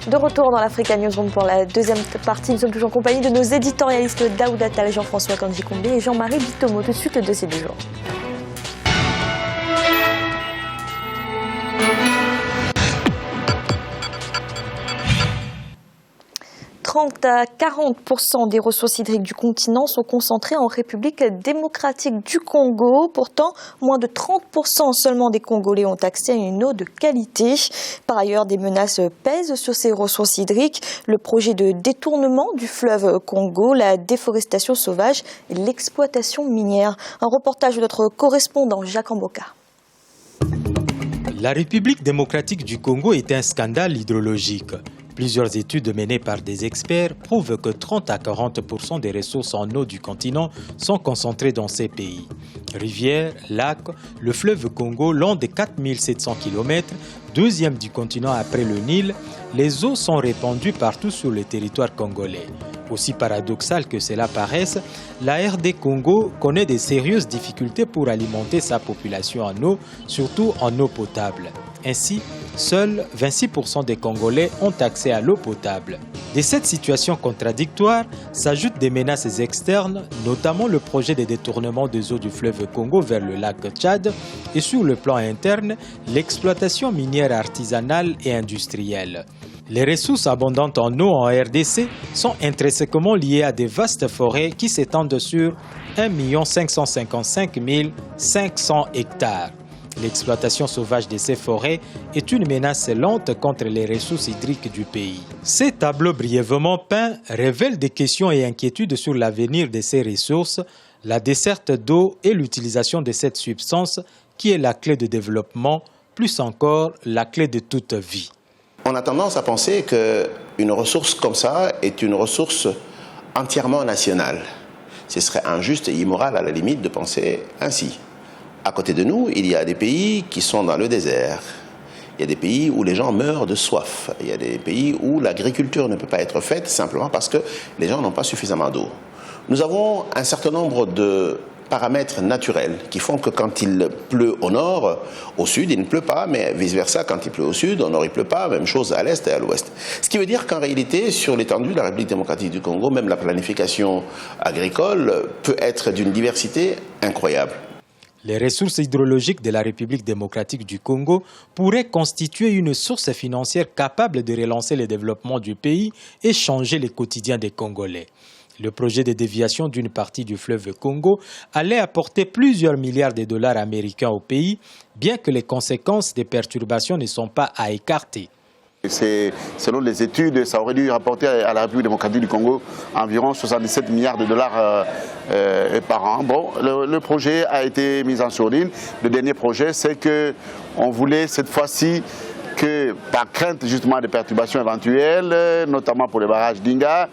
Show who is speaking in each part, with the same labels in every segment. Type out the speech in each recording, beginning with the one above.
Speaker 1: De retour dans l'Africa Newsroom pour la deuxième partie. Nous sommes toujours en compagnie de nos éditorialistes Daouda Attal, Jean-François Kandji-Kombé et Jean-Marie Bitomo. Tout de suite, le dossier du jour. « 30 à 40% des ressources hydriques du continent sont concentrées en République démocratique du Congo. Pourtant, moins de 30% seulement des Congolais ont accès à une eau de qualité. Par ailleurs, des menaces pèsent sur ces ressources hydriques. Le projet de détournement du fleuve Congo, la déforestation sauvage et l'exploitation minière. Un reportage de notre correspondant Jacques Amboka.
Speaker 2: La République démocratique du Congo est un scandale hydrologique. Plusieurs études menées par des experts prouvent que 30 à 40% des ressources en eau du continent sont concentrées dans ces pays. Rivières, lacs, le fleuve Congo, long de 4700 km, deuxième du continent après le Nil, les eaux sont répandues partout sur le territoire congolais. Aussi paradoxal que cela paraisse, la RD Congo connaît de sérieuses difficultés pour alimenter sa population en eau, surtout en eau potable. Ainsi, seuls 26% des Congolais ont accès à l'eau potable. De cette situation contradictoire s'ajoutent des menaces externes, notamment le projet de détournement des eaux du fleuve Congo vers le lac Tchad et sur le plan interne, l'exploitation minière artisanale et industrielle. Les ressources abondantes en eau en RDC sont intrinsèquement liées à des vastes forêts qui s'étendent sur 1 555 500 hectares. L'exploitation sauvage de ces forêts est une menace lente contre les ressources hydriques du pays. Ces tableaux brièvement peints révèlent des questions et inquiétudes sur l'avenir de ces ressources, la desserte d'eau et l'utilisation de cette substance qui est la clé de développement, plus encore la clé de toute vie.
Speaker 3: On a tendance à penser qu'une ressource comme ça est une ressource entièrement nationale. Ce serait injuste et immoral à la limite de penser ainsi. À côté de nous, il y a des pays qui sont dans le désert. Il y a des pays où les gens meurent de soif. Il y a des pays où l'agriculture ne peut pas être faite simplement parce que les gens n'ont pas suffisamment d'eau. Nous avons un certain nombre de paramètres naturels qui font que quand il pleut au nord, au sud, il ne pleut pas, mais vice-versa, quand il pleut au sud, au nord, il ne pleut pas, même chose à l'est et à l'ouest. Ce qui veut dire qu'en réalité, sur l'étendue de la République démocratique du Congo, même la planification agricole peut être d'une diversité incroyable.
Speaker 2: Les ressources hydrologiques de la République démocratique du Congo pourraient constituer une source financière capable de relancer le développement du pays et changer le quotidien des Congolais. Le projet de déviation d'une partie du fleuve Congo allait apporter plusieurs milliards de dollars américains au pays, bien que les conséquences des perturbations ne sont pas à écarter.
Speaker 4: Selon les études, ça aurait dû rapporter à la République démocratique du Congo environ 77 milliards de dollars par an. Bon, le projet a été mis en sourdine. Le dernier projet, c'est qu'on voulait cette fois-ci que, par crainte justement de perturbations éventuelles, notamment pour les barrages d'Inga,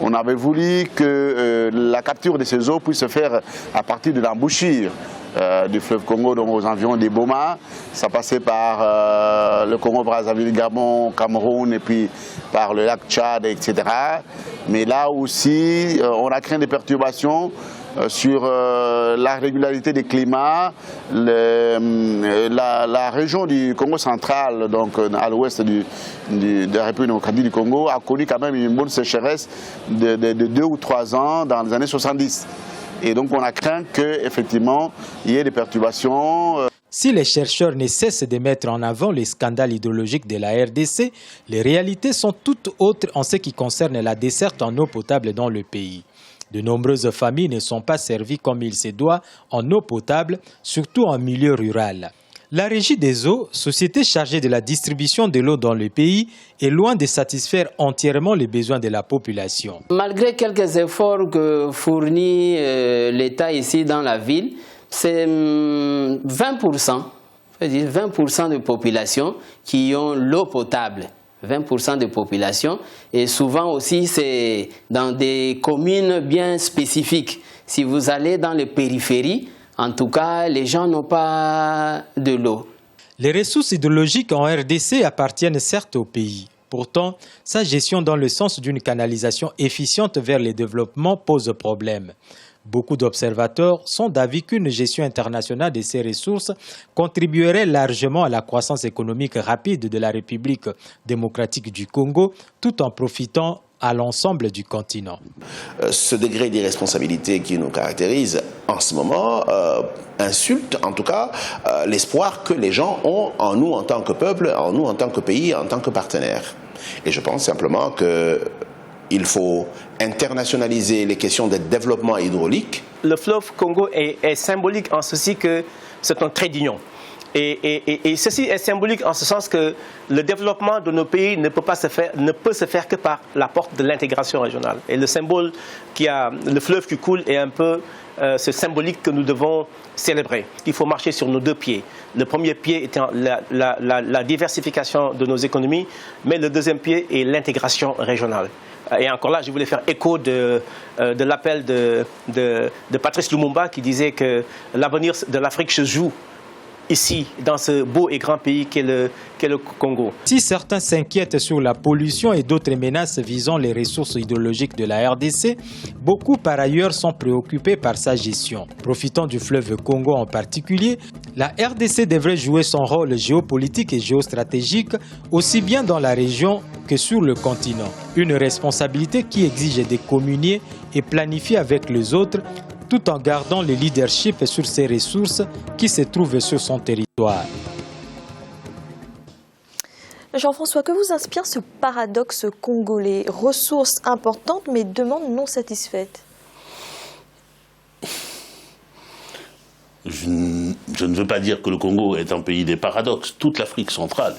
Speaker 4: on avait voulu que la capture de ces eaux puisse se faire à partir de l'embouchure du fleuve Congo, donc aux environs des Boma. Ça passait par le Congo-Brazzaville, Gabon, Cameroun et puis par le lac Tchad, etc. Mais là aussi, on a craint des perturbations sur la régularité des climats. La région du Congo central, donc à l'ouest de la République démocratique du Congo, a connu quand même une bonne sécheresse de 2 ou 3 ans dans les années 70. Et donc on a craint qu'effectivement il y ait des perturbations.
Speaker 2: Si les chercheurs ne cessent de mettre en avant les scandales hydrologiques de la RDC, les réalités sont toutes autres en ce qui concerne la desserte en eau potable dans le pays. De nombreuses familles ne sont pas servies comme il se doit en eau potable, surtout en milieu rural. La Régie des eaux, société chargée de la distribution de l'eau dans le pays, est loin de satisfaire entièrement les besoins de la population.
Speaker 5: Malgré quelques efforts que fournit l'État ici dans la ville, c'est 20%, 20% de population qui ont l'eau potable. 20% de population, et souvent aussi c'est dans des communes bien spécifiques. Si vous allez dans les périphéries, en tout cas, les gens n'ont pas de l'eau.
Speaker 2: Les ressources hydrologiques en RDC appartiennent certes au pays. Pourtant, sa gestion dans le sens d'une canalisation efficiente vers le développement pose problème. Beaucoup d'observateurs sont d'avis qu'une gestion internationale de ces ressources contribuerait largement à la croissance économique rapide de la République démocratique du Congo, tout en profitant à l'ensemble du continent.
Speaker 3: Ce degré d'irresponsabilité qui nous caractérise en ce moment insulte en tout cas l'espoir que les gens ont en nous en tant que peuple, en nous en tant que pays, en tant que partenaire. Et je pense simplement qu'il faut internationaliser les questions de développement hydraulique.
Speaker 6: Le fleuve Congo est symbolique en ceci que c'est un trait d'union. Et ceci est symbolique en ce sens que le développement de nos pays ne peut se faire que par la porte de l'intégration régionale. Et le symbole le fleuve qui coule est un peu ce symbolique que nous devons célébrer. Il faut marcher sur nos deux pieds. Le premier pied étant la diversification de nos économies, mais le deuxième pied est l'intégration régionale. Et encore là, je voulais faire écho de l'appel de Patrice Lumumba qui disait que l'avenir de l'Afrique se joue ici, dans ce beau et grand pays qu'est le Congo.
Speaker 2: Si certains s'inquiètent sur la pollution et d'autres menaces visant les ressources hydrologiques de la RDC, beaucoup par ailleurs sont préoccupés par sa gestion. Profitant du fleuve Congo en particulier, la RDC devrait jouer son rôle géopolitique et géostratégique aussi bien dans la région que sur le continent. Une responsabilité qui exige de communier et planifier avec les autres tout en gardant le leadership sur ces ressources qui se trouvent sur son territoire.
Speaker 1: Jean-François, que vous inspire ce paradoxe congolais? Ressources importantes mais demandes non satisfaites.
Speaker 7: Je ne veux pas dire que le Congo est un pays des paradoxes. Toute l'Afrique centrale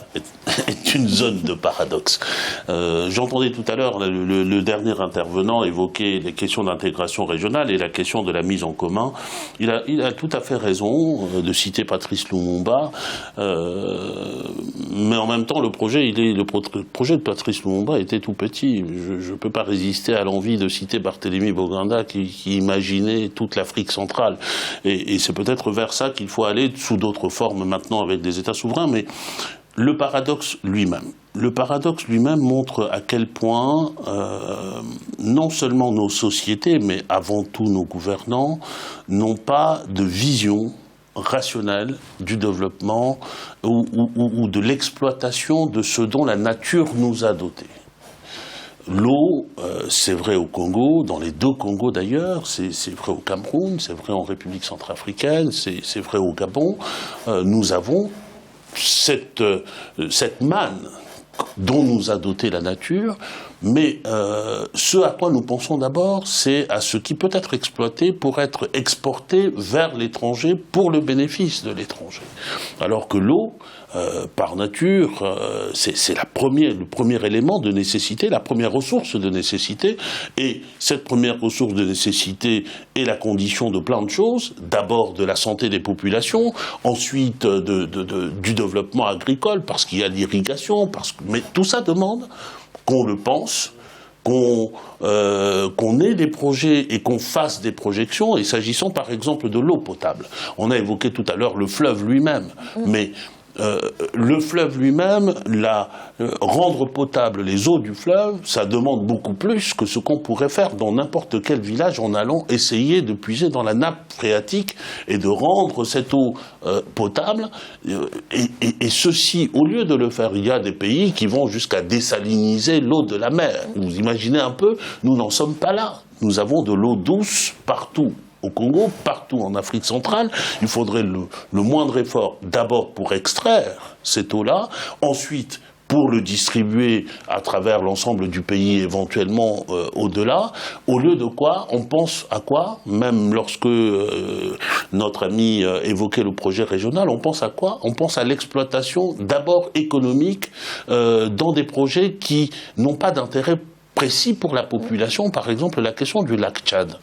Speaker 7: est une zone de paradoxes. J'entendais tout à l'heure le dernier intervenant évoquer les questions d'intégration régionale et la question de la mise en commun. Il a tout à fait raison de citer Patrice Lumumba, mais en même temps le projet de Patrice Lumumba était tout petit. Je ne peux pas résister à l'envie de citer Barthélemy Boganda qui imaginait toute l'Afrique centrale. Et c'est peut-être vers ça qu'il faut aller sous d'autres formes maintenant avec des États souverains, mais le paradoxe lui-même montre à quel point non seulement nos sociétés, mais avant tout nos gouvernants, n'ont pas de vision rationnelle du développement ou de l'exploitation de ce dont la nature nous a dotés. L'eau, c'est vrai au Congo, dans les deux Congos d'ailleurs, c'est vrai au Cameroun, c'est vrai en République centrafricaine, c'est vrai au Gabon. Nous avons cette manne dont nous a doté la nature, mais ce à quoi nous pensons d'abord, c'est à ce qui peut être exploité pour être exporté vers l'étranger pour le bénéfice de l'étranger. Alors que l'eau, par nature, c'est le premier élément de nécessité, la première ressource de nécessité, et cette première ressource de nécessité est la condition de plein de choses, d'abord de la santé des populations, ensuite du développement agricole, parce qu'il y a l'irrigation, mais tout ça demande qu'on le pense, qu'on ait des projets et qu'on fasse des projections, et s'agissant par exemple de l'eau potable. On a évoqué tout à l'heure le fleuve lui-même, mais le fleuve lui-même, rendre potable les eaux du fleuve, ça demande beaucoup plus que ce qu'on pourrait faire dans n'importe quel village en allant essayer de puiser dans la nappe phréatique et de rendre cette eau potable. Et ceci, au lieu de le faire, il y a des pays qui vont jusqu'à désaliniser l'eau de la mer. Vous imaginez un peu, nous n'en sommes pas là. Nous avons de l'eau douce partout. Au Congo, partout en Afrique centrale, il faudrait le moindre effort d'abord pour extraire cette eau-là, ensuite pour le distribuer à travers l'ensemble du pays éventuellement au-delà, au lieu de quoi, on pense à quoi? Même lorsque notre ami évoquait le projet régional, on pense à quoi? On pense à l'exploitation d'abord économique dans des projets qui n'ont pas d'intérêt précis pour la population, par exemple la question du lac Tchad,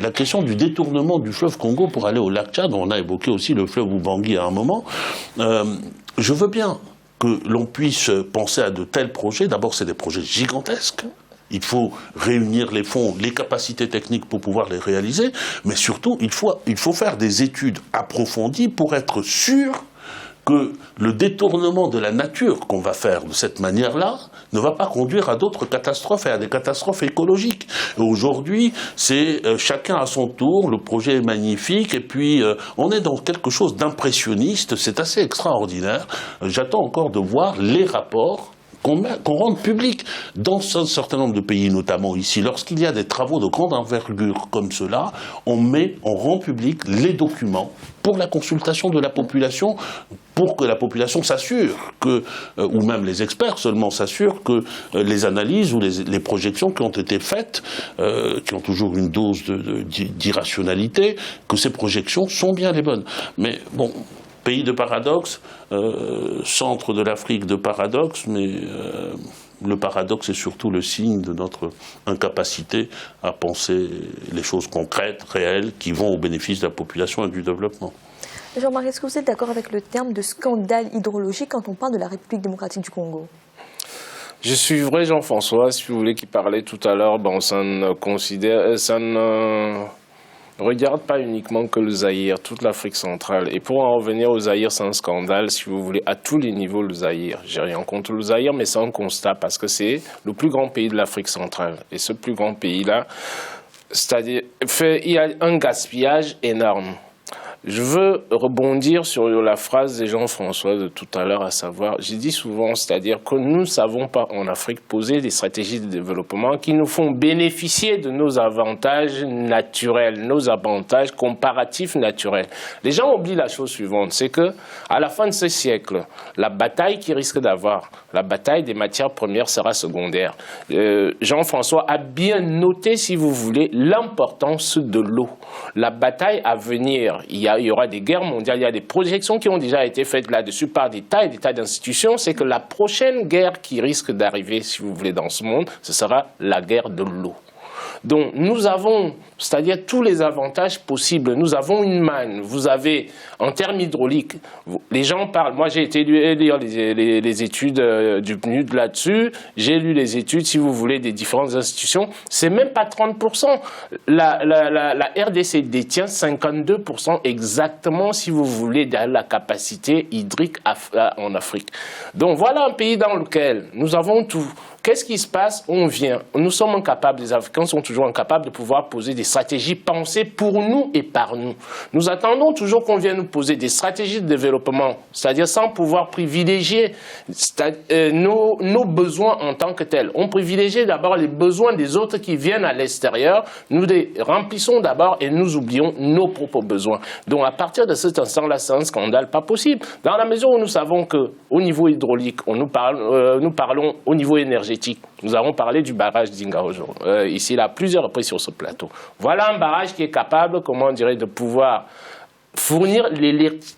Speaker 7: la question du détournement du fleuve Congo pour aller au lac Tchad, on a évoqué aussi le fleuve Ubangui à un moment. Je veux bien que l'on puisse penser à de tels projets, d'abord c'est des projets gigantesques, il faut réunir les fonds, les capacités techniques pour pouvoir les réaliser, mais surtout il faut faire des études approfondies pour être sûr que le détournement de la nature qu'on va faire de cette manière-là ne va pas conduire à d'autres catastrophes et à des catastrophes écologiques. Aujourd'hui, c'est chacun à son tour, le projet est magnifique, et puis on est dans quelque chose d'impressionniste, c'est assez extraordinaire. J'attends encore de voir les rapports qu'on rende public. Dans un certain nombre de pays, notamment ici, lorsqu'il y a des travaux de grande envergure comme cela, on rend public les documents pour la consultation de la population, pour que la population s'assure que, ou même les experts seulement s'assurent que les analyses ou les projections qui ont été faites, qui ont toujours une dose d'irrationalité, que ces projections sont bien les bonnes. Mais bon, pays de paradoxe, centre de l'Afrique de paradoxe, mais le paradoxe est surtout le signe de notre incapacité à penser les choses concrètes, réelles, qui vont au bénéfice de la population et du développement.
Speaker 1: Jean-Marie, est-ce que vous êtes d'accord avec le terme de scandale hydrologique quand on parle de la République démocratique du Congo?
Speaker 8: Je suivrai Jean-François, si vous voulez, qui parlait tout à l'heure. Bon, ça ne regarde pas uniquement que le Zaïre, toute l'Afrique centrale. Et pour en revenir au Zaïre, c'est un scandale, si vous voulez, à tous les niveaux, le Zaïre. J'ai rien contre le Zaïre, mais c'est un constat, parce que c'est le plus grand pays de l'Afrique centrale. Et ce plus grand pays-là, c'est-à-dire, il y a un gaspillage énorme. Je veux rebondir sur la phrase de Jean-François de tout à l'heure, à savoir, j'ai dit souvent, c'est-à-dire que nous ne savons pas en Afrique poser des stratégies de développement qui nous font bénéficier de nos avantages naturels, nos avantages comparatifs naturels. Les gens oublient la chose suivante, c'est que à la fin de ce siècle, la bataille qui risque d'avoir, la bataille des matières premières sera secondaire. Jean-François a bien noté, si vous voulez, l'importance de l'eau. La bataille à venir, il y aura des guerres mondiales, il y a des projections qui ont déjà été faites là-dessus par des tas et des tas d'institutions, c'est que la prochaine guerre qui risque d'arriver, si vous voulez, dans ce monde, ce sera la guerre de l'eau. Donc nous avons, c'est-à-dire tous les avantages possibles. Nous avons une manne. Vous avez, en termes hydrauliques, les gens parlent. Moi, j'ai été lire les études du PNUD là-dessus. J'ai lu les études, si vous voulez, des différentes institutions. C'est même pas 30%. La RDC détient 52% exactement, si vous voulez, de la capacité hydrique en Afrique. Donc voilà un pays dans lequel nous avons tout. Qu'est-ce qui se passe? On vient. Nous sommes incapables, les Africains sont toujours incapables de pouvoir poser des stratégies pensées pour nous et par nous. Nous attendons toujours qu'on vienne nous poser des stratégies de développement, c'est-à-dire sans pouvoir privilégier nos besoins en tant que tels. On privilégie d'abord les besoins des autres qui viennent à l'extérieur. Nous les remplissons d'abord et nous oublions nos propres besoins. Donc à partir de cet instant-là, c'est un scandale pas possible. Dans la mesure où nous savons qu'au niveau hydraulique, nous parlons au niveau énergétique. Nous avons parlé du barrage d'Ingaojo, ici, là, à plusieurs reprises sur ce plateau. Voilà un barrage qui est capable, comment on dirait, de pouvoir fournir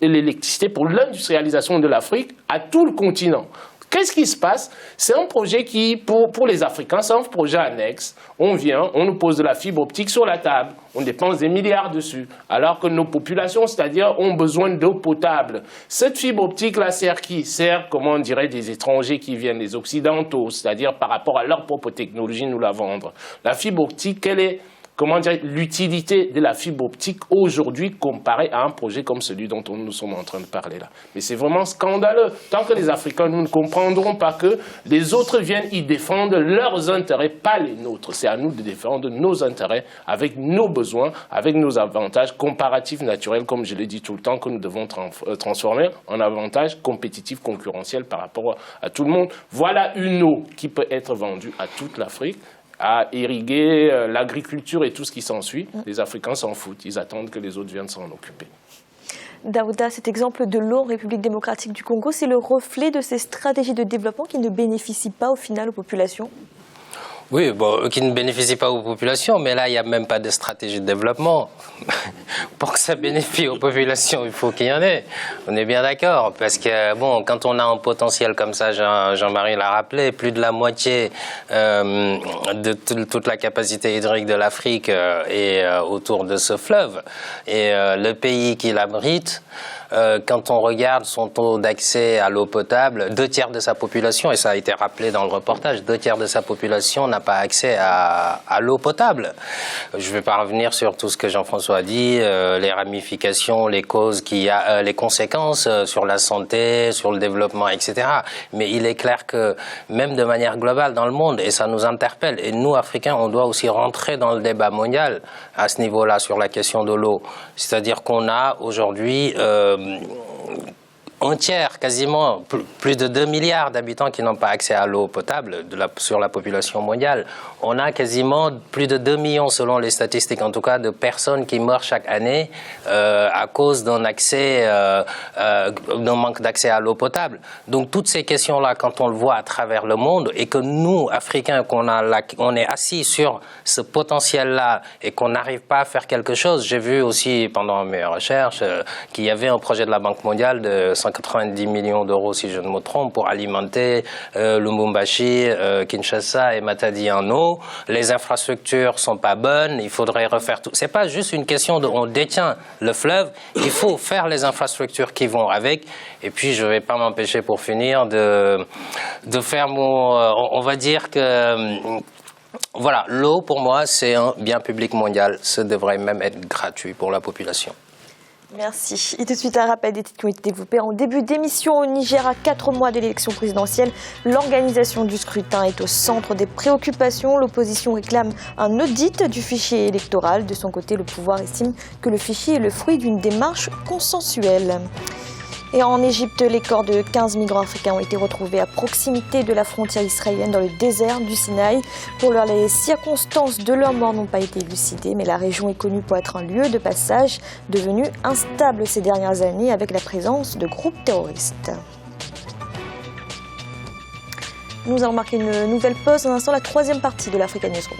Speaker 8: l'électricité pour l'industrialisation de l'Afrique à tout le continent. Qu'est-ce qui se passe? C'est un projet qui, pour les Africains, c'est un projet annexe. On vient, on nous pose de la fibre optique sur la table, on dépense des milliards dessus, alors que nos populations, c'est-à-dire, ont besoin d'eau potable. Cette fibre optique-là sert qui? Sert, comment on dirait, des étrangers qui viennent, des Occidentaux, c'est-à-dire par rapport à leur propre technologie, nous la vendre. La fibre optique, quelle est, comment dire, l'utilité de la fibre optique aujourd'hui comparée à un projet comme celui dont nous sommes en train de parler là. Mais c'est vraiment scandaleux. Tant que les Africains, nous ne comprendrons pas que les autres viennent y défendre leurs intérêts, pas les nôtres. C'est à nous de défendre nos intérêts avec nos besoins, avec nos avantages comparatifs naturels, comme je l'ai dit tout le temps, que nous devons transformer en avantages compétitifs, concurrentiels par rapport à tout le monde. Voilà une eau qui peut être vendue à toute l'Afrique, à irriguer l'agriculture et tout ce qui s'ensuit. Les Africains s'en foutent, ils attendent que les autres viennent s'en occuper.
Speaker 1: Daouda, cet exemple de l'eau en République démocratique du Congo, c'est le reflet de ces stratégies de développement qui ne bénéficient pas au final aux populations?
Speaker 9: Oui, bon, qui ne bénéficient pas aux populations, mais là, il n'y a même pas de stratégie de développement. Pour que ça bénéficie aux populations, il faut qu'il y en ait. On est bien d'accord, parce que, bon, quand on a un potentiel comme ça, Jean-Marie l'a rappelé, plus de la moitié de toute la capacité hydrique de l'Afrique est autour de ce fleuve. Et le pays qui l'abrite, quand on regarde son taux d'accès à l'eau potable, 2 tiers de sa population, et ça a été rappelé dans le reportage, 2 tiers de sa population n'a n'a pas accès à l'eau potable. Je ne vais pas revenir sur tout ce que Jean-François a dit, les ramifications, les causes les conséquences sur la santé, sur le développement, etc. Mais il est clair que même de manière globale dans le monde, et ça nous interpelle, et nous, Africains, on doit aussi rentrer dans le débat mondial à ce niveau-là sur la question de l'eau. C'est-à-dire qu'on a aujourd'hui un tiers, quasiment plus de 2 milliards d'habitants qui n'ont pas accès à l'eau potable sur la population mondiale. On a quasiment plus de 2 millions, selon les statistiques en tout cas, de personnes qui meurent chaque année à cause d'un manque d'accès à l'eau potable. Donc toutes ces questions-là, quand on le voit à travers le monde et que nous, Africains, on est assis sur ce potentiel-là et qu'on n'arrive pas à faire quelque chose. J'ai vu aussi pendant mes recherches qu'il y avait un projet de la Banque mondiale de 190 millions d'euros, si je ne me trompe, pour alimenter Lubumbashi, Kinshasa et Matadi en eau. Les infrastructures sont pas bonnes, il faudrait refaire tout. C'est pas juste une question de on détient le fleuve, il faut faire les infrastructures qui vont avec. Et puis je vais pas m'empêcher pour finir de faire on va dire que voilà, l'eau pour moi c'est un bien public mondial, ça devrait même être gratuit pour la population.
Speaker 1: Merci. Et tout de suite, un rappel des titres qui ont été développés en début d'émission. Au Niger, à 4 mois de l'élection présidentielle, l'organisation du scrutin est au centre des préoccupations. L'opposition réclame un audit du fichier électoral. De son côté, le pouvoir estime que le fichier est le fruit d'une démarche consensuelle. Et en Égypte, les corps de 15 migrants africains ont été retrouvés à proximité de la frontière israélienne dans le désert du Sinaï. Pour l'heure, les circonstances de leur mort n'ont pas été élucidées, mais la région est connue pour être un lieu de passage devenu instable ces dernières années avec la présence de groupes terroristes. Nous allons marquer une nouvelle pause. Dans un instant, la troisième partie de l'Africa Newsroom.